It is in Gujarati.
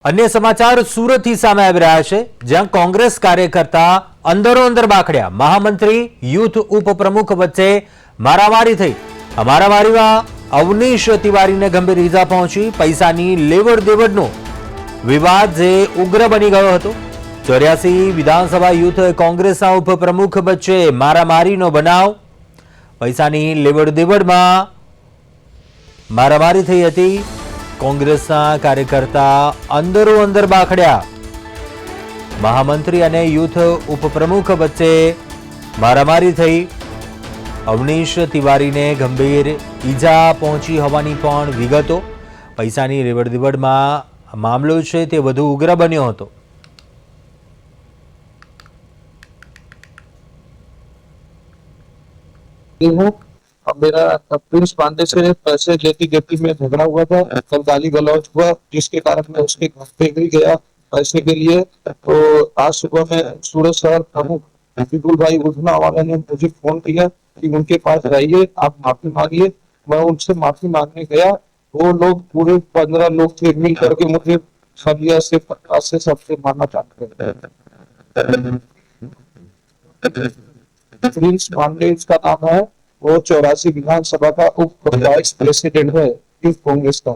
अन्य समाचार सूरत ही सामे આવી રહ્યા છે, જ્યાં કોંગ્રેસ કાર્યકર્તા અંદરો અંદર બાખડ્યા। મહામંત્રી યુથ ઉપપ્રમુખ વચ્ચે મારામારી થઈ। આ મારામારીમાં અવનીશ તિવારીને ગંભીર ઈજા પહોંચી। પૈસાની લેવડ દેવડનો વિવાદ જે ઉગ્ર બની ગયો હતો। 84 વિધાનસભા યુથ કોંગ્રેસના ઉપપ્રમુખ વચ્ચે મારામારીનો બનાવ। પૈસાની લેવડ દેવડમાં મારામારી થઈ હતી। કોંગ્રેસના કાર્યકર્તા અંદરો અંદર બાખડ્યા। મહામંત્રી અને યુથ ઉપપ્રમુખ વચ્ચે મારામારી થઈ। અવનીશ તિવારીને ગંભીર ઈજા પહોંચી હોવાની પણ વિગતો। પૈસાની લેવડ દેવડમાં મામલો છે તે વધુ ઉગ્ર બન્યો હતો। मेरा प्रिंस पांडे से पैसे लेती देती में झगड़ा हुआ था, कल गाली गलौज हुआ, जिसके कारण मैं उसके घर पे भी गया पैसे के लिए। तो आज सुबह में सूरत शहर प्रमुख विपुल भाई उधना वाले ने मुझे फोन किया कि उनके पास जाइए, आप माफी मांगिए। मैं उनसे माफी मांगने गया। वो लोग पूरे 15 लोग थे, मिल करके मुझे सरिया से पत्ता से सबसे मारना चाहते हैं। प्रिंस पांडे इसका नाम है। वो 84 विधानसभा का उप वाइस प्रेसिडेंट है यूथ कांग्रेस का।